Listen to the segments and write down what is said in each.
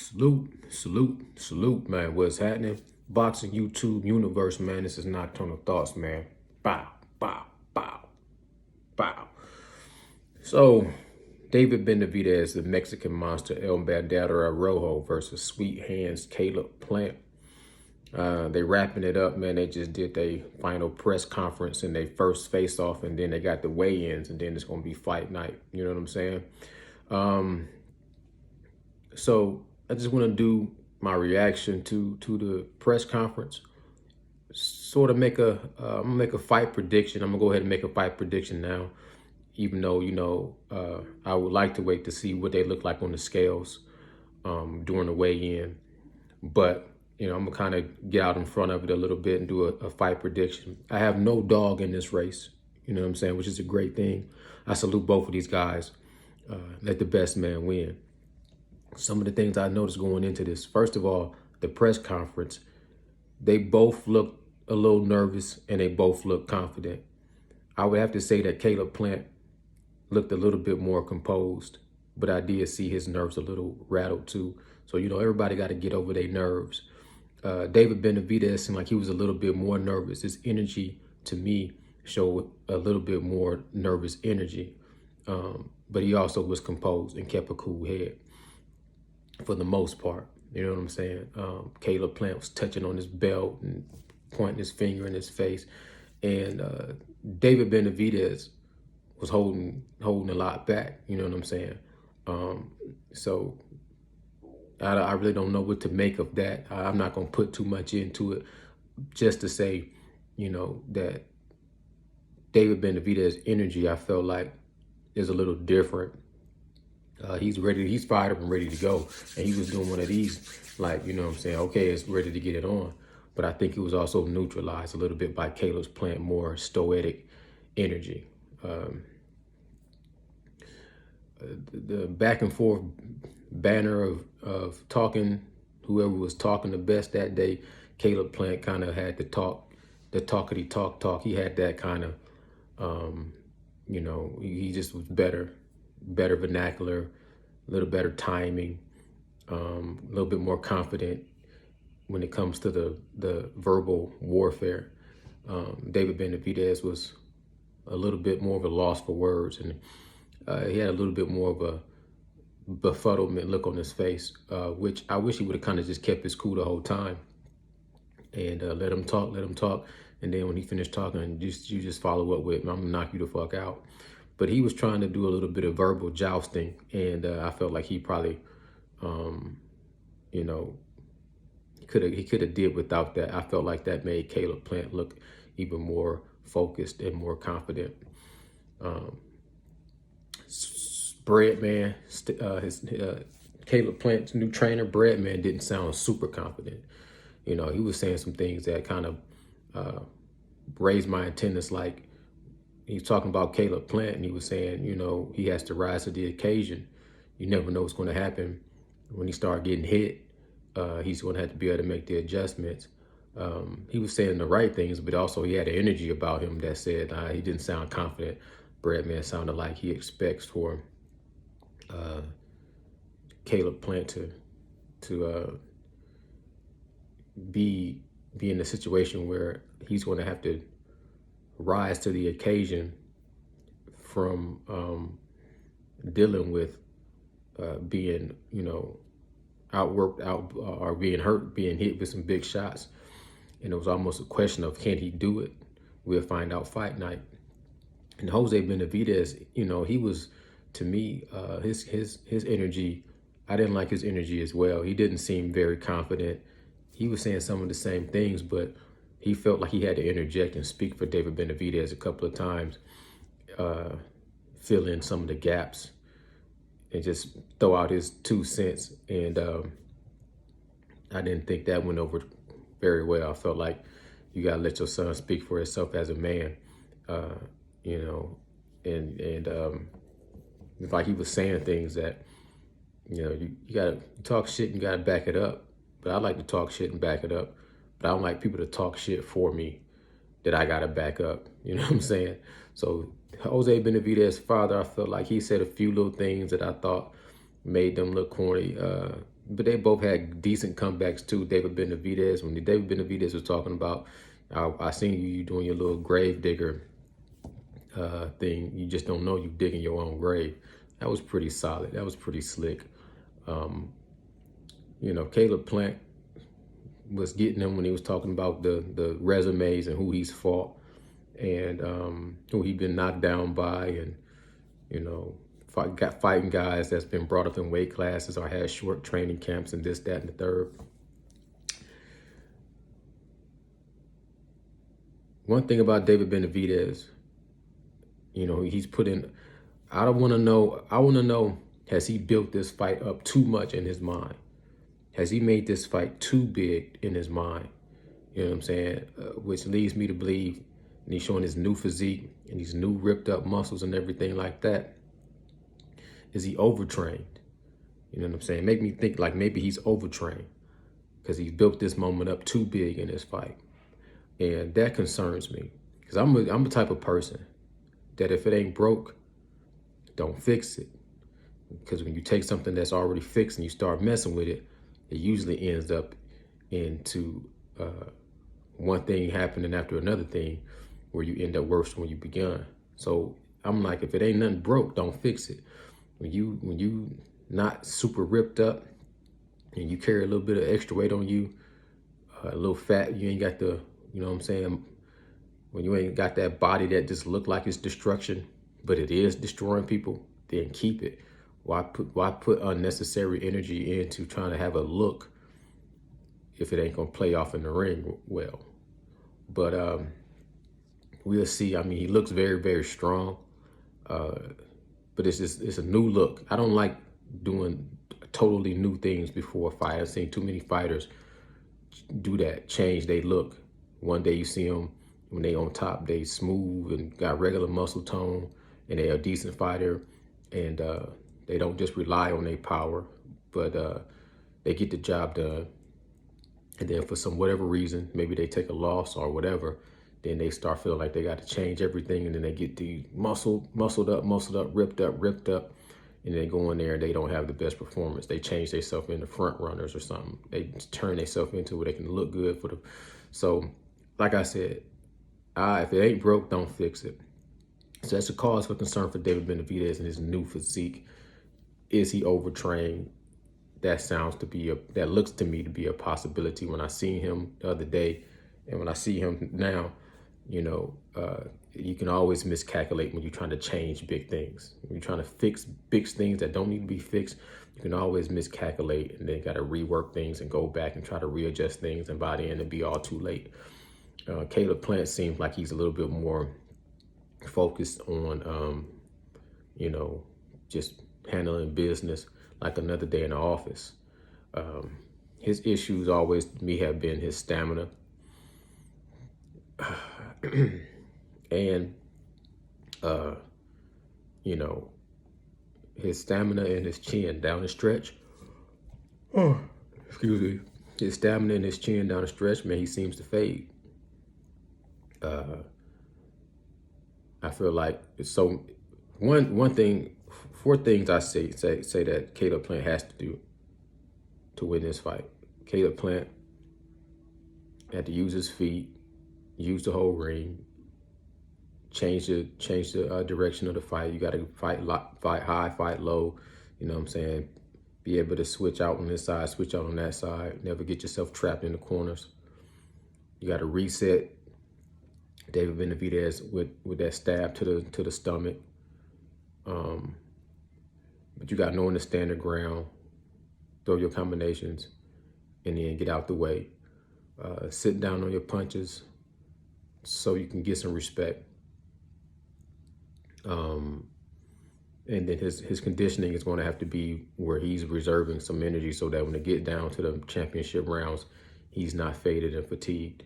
Salute, man. What's happening? Boxing YouTube universe, man. This is Nocturnal Thoughts, man. Bow, bow, bow, bow. So, David Benavides, the Mexican monster El Bandera Rojo versus Sweet Hands Caleb Plant. They wrapping it up, man. They just did their final press conference and they first face off, and then they got the weigh-ins, and then it's gonna be fight night. You know what I'm saying? So I just want to do my reaction to the press conference. Sort of make I'm gonna make a fight prediction. I'm gonna go ahead and make a fight prediction now, even though I would like to wait to see what they look like on the scales during the weigh-in. But I'm gonna kind of get out in front of it a little bit and do a fight prediction. I have no dog in this race. You know what I'm saying? Which is a great thing. I salute both of these guys. Let the best man win. Some of the things I noticed going into this, first of all, the press conference, they both looked a little nervous and they both looked confident. I would have to say that Caleb Plant looked a little bit more composed, but I did see his nerves a little rattled too. So, everybody got to get over their nerves. David Benavides seemed like he was a little bit more nervous. His energy, to me, showed a little bit more nervous energy. But he also was composed and kept a cool head for the most part. You know what I'm saying? Caleb Plant was touching on his belt and pointing his finger in his face. And David Benavides was holding a lot back. You know what I'm saying? So I really don't know what to make of that. I'm not going to put too much into it, just to say, that David Benavides' energy, I felt like, is a little different. He's fired up and ready to go. And he was doing one of these, like, okay, it's ready to get it on. But I think it was also neutralized a little bit by Caleb Plant, more stoic energy. The back and forth banner of talking, whoever was talking the best that day, Caleb Plant kind of had the talkity talk. He had that kind of, he just was better vernacular, a little better timing, a little bit more confident when it comes to the verbal warfare. David Benavides was a little bit more of a loss for words, and he had a little bit more of a befuddlement look on his face, which I wish he would have kind of just kept his cool the whole time and let him talk. And then when he finished talking, you just follow up with, I'm gonna knock you the fuck out. But he was trying to do a little bit of verbal jousting, and I felt like he probably, he could have did without that. I felt like that made Caleb Plant look even more focused and more confident. Breadman, Caleb Plant's new trainer, Breadman, didn't sound super confident. He was saying some things that kind of raised my antennas, like, he's talking about Caleb Plant, and he was saying, he has to rise to the occasion. You never know what's going to happen when he starts getting hit. He's going to have to be able to make the adjustments. He was saying the right things, but also he had an energy about him that said he didn't sound confident. Breadman sounded like he expects for Caleb Plant to be in a situation where he's going to have to rise to the occasion from dealing with being, outworked out or being hurt, being hit with some big shots. And it was almost a question of, can he do it? We'll find out fight night. And Jose Benavides, he was, to me, his energy, I didn't like his energy as well. He didn't seem very confident. He was saying some of the same things, but he felt like he had to interject and speak for David Benavides a couple of times, fill in some of the gaps and just throw out his 2 cents. And I didn't think that went over very well. I felt like you got to let your son speak for himself as a man, and it's like he was saying things that, you got to talk shit and you got to back it up. But I like to talk shit and back it up. But I don't like people to talk shit for me that I got to back up. You know what I'm saying? So Jose Benavides' father, I felt like he said a few little things that I thought made them look corny. but they both had decent comebacks too. David Benavides, when David Benavides was talking about, I seen you doing your little grave digger thing. You just don't know you digging your own grave. That was pretty solid. That was pretty slick. Caleb Plant was getting him when he was talking about the resumes and who he's fought and who he been knocked down by, and fighting guys that's been brought up in weight classes or had short training camps and this, that, and the third. One thing about David Benavides, he's put in. I want to know, has he built this fight up too much in his mind? Has he made this fight too big in his mind? You know what I'm saying? Which leads me to believe, and he's showing his new physique and these new ripped up muscles and everything like that. Is he overtrained? You know what I'm saying? Make me think like maybe he's overtrained because he built this moment up too big in this fight. And that concerns me because I'm the type of person that if it ain't broke, don't fix it. Because when you take something that's already fixed and you start messing with it, it usually ends up into one thing happening after another thing where you end up worse than when you begun. So I'm like, if it ain't nothing broke, don't fix it. When you not super ripped up and you carry a little bit of extra weight on you, a little fat, you ain't got the, you know what I'm saying? When you ain't got that body that just look like it's destruction, but it is destroying people, then keep it. Why put unnecessary energy into trying to have a look if it ain't gonna play off in the ring well? But we'll see. I mean, he looks very, very strong. But it's a new look. I don't like doing totally new things before a fight. I've seen too many fighters do that, change they look. One day you see them when they on top, they smooth and got regular muscle tone, and they a decent fighter, and they don't just rely on their power, but they get the job done. And then for some whatever reason, maybe they take a loss or whatever, then they start feeling like they got to change everything, and then they get the muscled up, ripped up, and they go in there and they don't have the best performance. They change themselves into front runners or something. They turn themselves into where they can look good for the. So, like I said, if it ain't broke, don't fix it. So that's a cause for concern for David Benavides and his new physique. Is he overtrained? That looks to me to be a possibility. When I seen him the other day, and when I see him now, you can always miscalculate when you're trying to change big things. When you're trying to fix big things that don't need to be fixed, you can always miscalculate, and then got to rework things and go back and try to readjust things, and by the end it'll be all too late. Caleb Plant seems like he's a little bit more focused on, just handling business like another day in the office. His issues always to me have been his stamina. And his stamina and his chin down the stretch. Excuse me. His stamina and his chin down the stretch, man, he seems to fade. I feel like so. One thing, four things I say that Caleb Plant has to do to win this fight. Caleb Plant had to use his feet, use the whole ring, change the direction of the fight. You got to fight high, fight low. You know what I'm saying? Be able to switch out on this side, switch out on that side. Never get yourself trapped in the corners. You got to reset David Benavides with that stab to the stomach. But you got to know when to stand the ground, throw your combinations, and then get out the way. Sit down on your punches so you can get some respect. And then his conditioning is going to have to be where he's reserving some energy so that when they get down to the championship rounds, he's not faded and fatigued.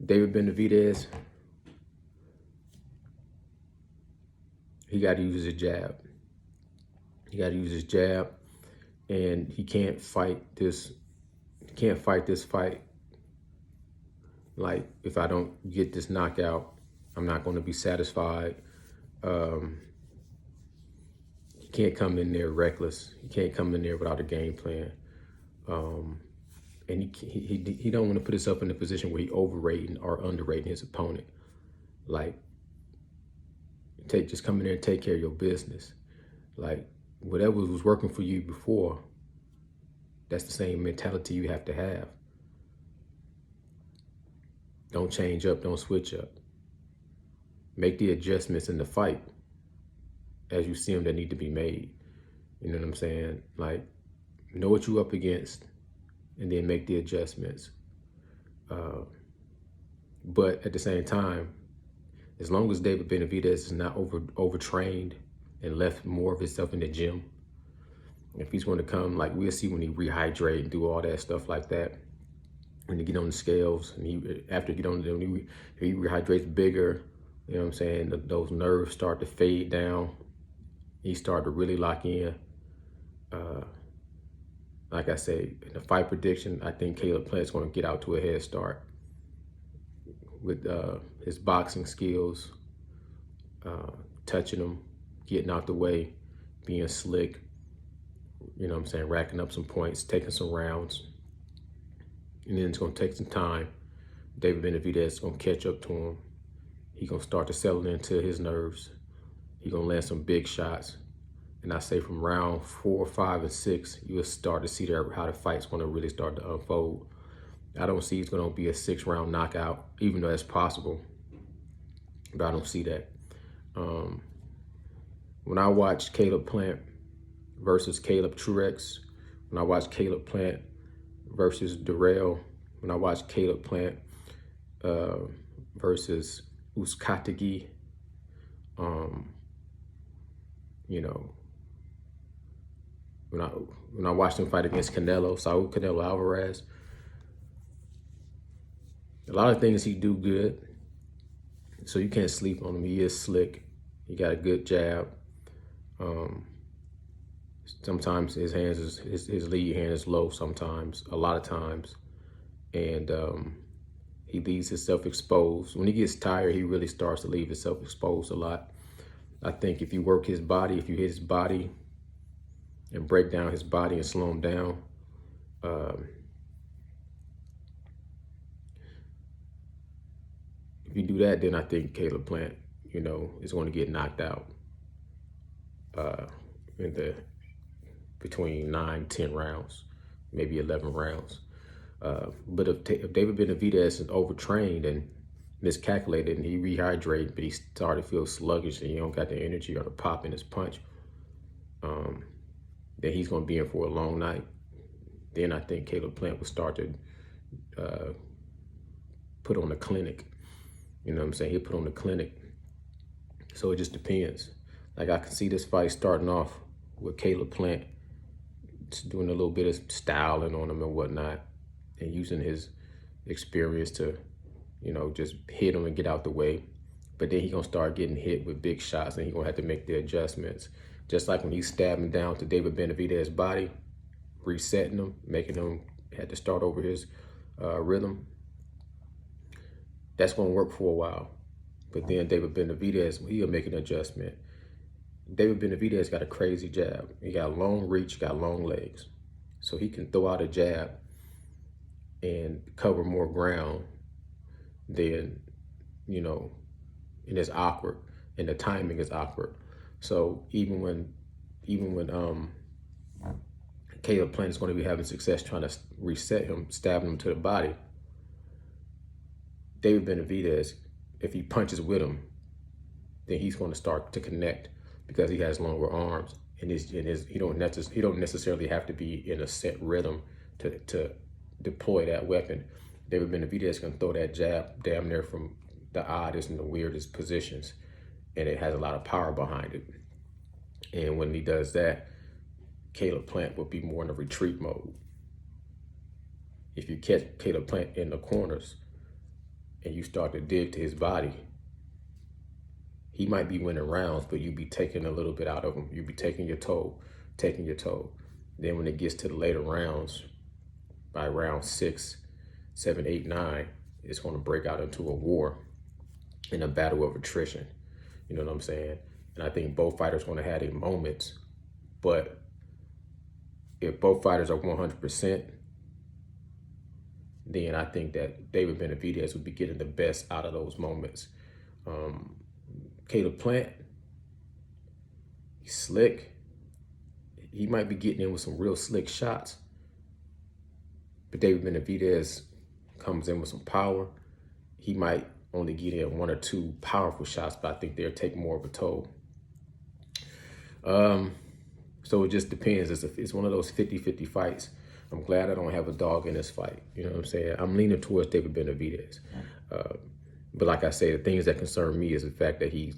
David Benavides, he got to use his jab. He got to use his jab, and he can't fight this. He can't fight this fight like, if I don't get this knockout, I'm not going to be satisfied. You can't come in there reckless. You can't come in there without a game plan. And he don't want to put himself in a position where he overrating or underrating his opponent. Like, just come in there and take care of your business. Like, whatever was working for you before, that's the same mentality you have to have. Don't change up, don't switch up. Make the adjustments in the fight as you see them that need to be made. You know what I'm saying? Like, know what you're up against and then make the adjustments. But at the same time, as long as David Benavides is not overtrained and left more of himself in the gym, if he's going to come, like we'll see when he rehydrate and do all that stuff like that, when he get on the scales, and after he get on them, he rehydrates bigger, you know what I'm saying? Those nerves start to fade down. He start to really lock in. Like I say, in the fight prediction, I think Caleb Plant's going to get out to a head start with his boxing skills, touching him, getting out the way, being slick, you know what I'm saying, racking up some points, taking some rounds. And then it's going to take some time. David Benavides is going to catch up to him. He's going to start to settle into his nerves. He's going to land some big shots. And I say from round 4, 5, and 6, you will start to see how the fight's going to really start to unfold. I don't see it's going to be a 6-round knockout, even though that's possible. But I don't see that. When I watched Caleb Plant versus Caleb Truex, when I watched Caleb Plant versus Darrell, when I watched Caleb Plant versus Uzcategui, you know, when I watched him fight against Saul Canelo Alvarez, a lot of things he do good, so you can't sleep on him. He is slick. He got a good jab. Sometimes his lead hand is low. Sometimes, a lot of times, and he leaves himself exposed. When he gets tired, he really starts to leave himself exposed a lot. I think if you work his body, if you hit his body and break down his body and slow him down, if you do that, then I think Caleb Plant, you know, is going to get knocked out between 9, 10 rounds, maybe 11 rounds. But if David Benavides is overtrained and miscalculated and he rehydrated, but he started to feel sluggish and he don't got the energy or the pop in his punch, then he's going to be in for a long night. Then I think Caleb Plant will start to put on a clinic. You know what I'm saying? He'll put on a clinic. So it just depends. Like, I can see this fight starting off with Caleb Plant just doing a little bit of styling on him and whatnot, and using his experience to, you know, just hit him and get out the way. But then he's going to start getting hit with big shots, and he's going to have to make the adjustments. Just like when he's stabbing down to David Benavides' body, resetting him, making him had to start over his rhythm. That's going to work for a while. But then David Benavides, he'll make an adjustment. David Benavides got a crazy jab. He got long reach, got long legs. So he can throw out a jab and cover more ground than, you know, and it's awkward. And the timing is awkward. So even when Caleb Plant is going to be having success trying to reset him, stabbing him to the body, David Benavides, if he punches with him, then he's going to start to connect because he has longer arms, and he don't necessarily have to be in a set rhythm to deploy that weapon. David Benavides can throw that jab damn near from the oddest and the weirdest positions, and it has a lot of power behind it. And when he does that, Caleb Plant will be more in a retreat mode. If you catch Caleb Plant in the corners and you start to dig to his body, he might be winning rounds, but you be taking a little bit out of him. You be taking your toe. Then when it gets to the later rounds, by round 6, 7, 8, 9, it's going to break out into a war and a battle of attrition. You know what I'm saying? And I think both fighters going to have their moments But if both fighters are 100%, then I think that David Benavides would be getting the best out of those moments. Caleb Plant, he's slick. He might be getting in with some real slick shots. But David Benavides comes in with some power. He might only get in one or two powerful shots, but I think they'll take more of a toll. So it just depends. It's one of those 50-50 fights. I'm glad I don't have a dog in this fight. You know what I'm saying? I'm leaning towards David Benavides. But like I say, the things that concern me is the fact that he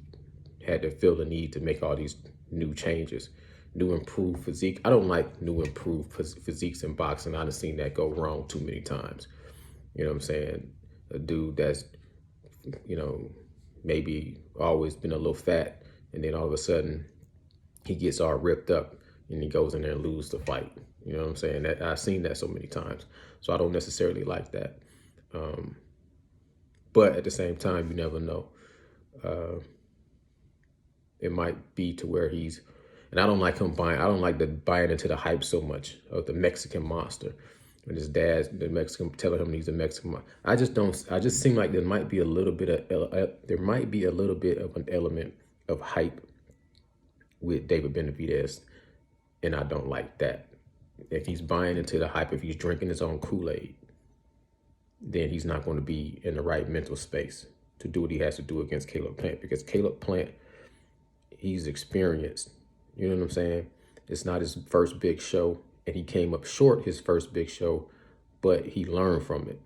had to feel the need to make all these new changes, new improved physique. I don't like new improved physiques in boxing. I've seen that go wrong too many times. You know what I'm saying? A dude that's, you know, maybe always been a little fat, and then all of a sudden he gets all ripped up and he goes in there and loses the fight. You know what I'm saying? That I've seen that so many times. So I don't necessarily like that. But at the same time, you never know. It might be to where he's, and I don't like him buying into the hype so much of the Mexican monster. When his dad, the Mexican, telling him he's a Mexican monster. I just seem like there might be a little bit of an element of hype with David Benavides, and I don't like that. If he's buying into the hype, if he's drinking his own Kool-Aid, then he's not going to be in the right mental space to do what he has to do against Caleb Plant, because Caleb Plant, he's experienced. You know what I'm saying? It's not his first big show, and he came up short his first big show, but he learned from it.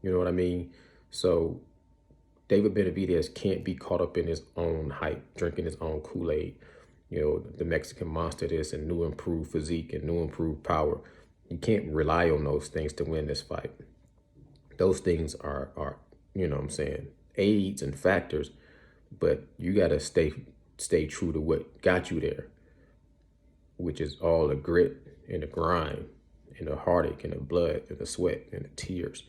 You know what I mean? So David Benavides can't be caught up in his own hype, drinking his own Kool-Aid. You know, the Mexican monster this and new improved physique and new improved power. You can't rely on those things to win this fight. Those things are you know what I'm saying, aids and factors, but you got to stay true to what got you there, which is all the grit and the grind and the heartache and the blood and the sweat and the tears.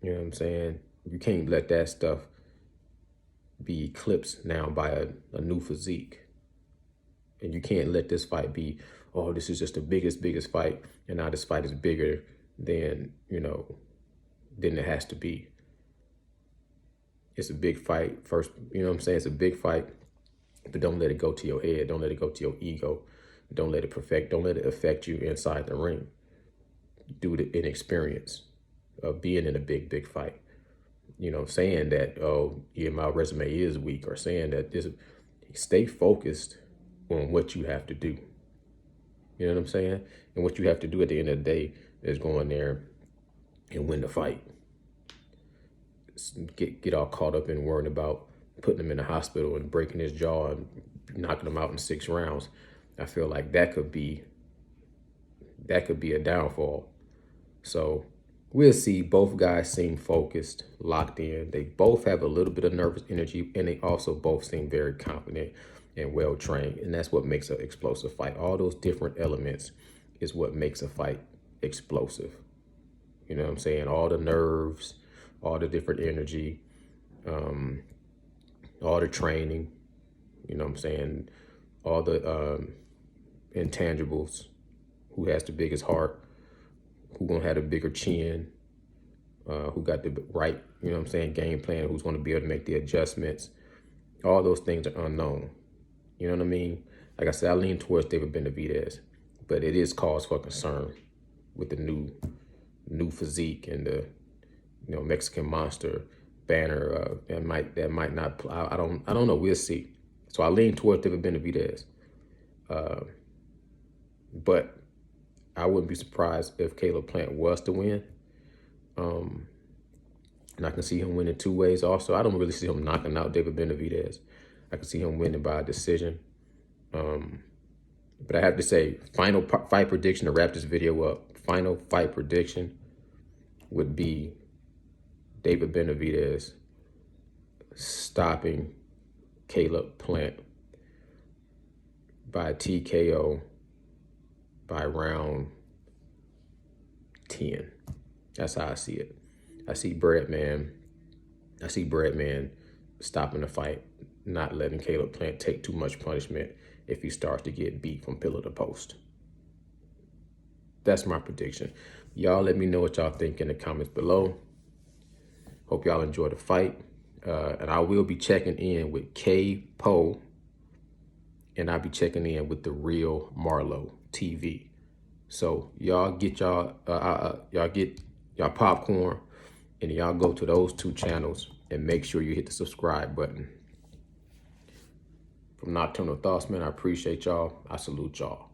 You know what I'm saying? You can't let that stuff be eclipsed now by a new physique. And you can't let this fight be, oh, this is just the biggest fight, and now this fight is bigger than, you know, than it has to be. It's a big fight first, you know what I'm saying? It's a big fight, but don't let it go to your head. Don't let it go to your ego. Don't let it affect you inside the ring. Do the inexperience of being in a big fight. You know, saying that, oh, yeah, my resume is weak, or saying that this, stay focused on what you have to do. You know what I'm saying? And what you have to do at the end of the day is go in there and win the fight. Get all caught up in worrying about putting him in the hospital and breaking his jaw and knocking him out in 6 rounds. I feel like that could be a downfall. So we'll see. Both guys seem focused, locked in. They both have a little bit of nervous energy, and they also both seem very confident and well-trained. And that's what makes an explosive fight. All those different elements is what makes a fight explosive. You know what I'm saying? All the nerves, all the different energy, all the training, you know what I'm saying? All the intangibles. Who has the biggest heart? Who gonna have the bigger chin? Who got the right, you know what I'm saying, game plan? Who's gonna be able to make the adjustments? All those things are unknown. You know what I mean? Like I said, I lean towards David Benavides, but it is cause for concern with the new physique and the, you know, Mexican monster banner. That might not. I don't know. We'll see. So I lean towards David Benavides, but I wouldn't be surprised if Caleb Plant was to win. And I can see him winning 2 ways. Also, I don't really see him knocking out David Benavides. I can see him winning by a decision. But I have to say, final fight prediction to wrap this video up. Final fight prediction would be David Benavides stopping Caleb Plant by TKO by round 10. That's how I see it. I see Breadman stopping the fight, not letting Caleb Plant take too much punishment, if he starts to get beat from pillar to post. That's my prediction. Y'all let me know what y'all think in the comments below. Hope y'all enjoy the fight. And I will be checking in with K Poe, and I'll be checking in with the Real Marlo TV. So y'all get y'all popcorn, and y'all go to those 2 channels and make sure you hit the subscribe button. From Nocturnal Thoughts, man, I appreciate y'all. I salute y'all.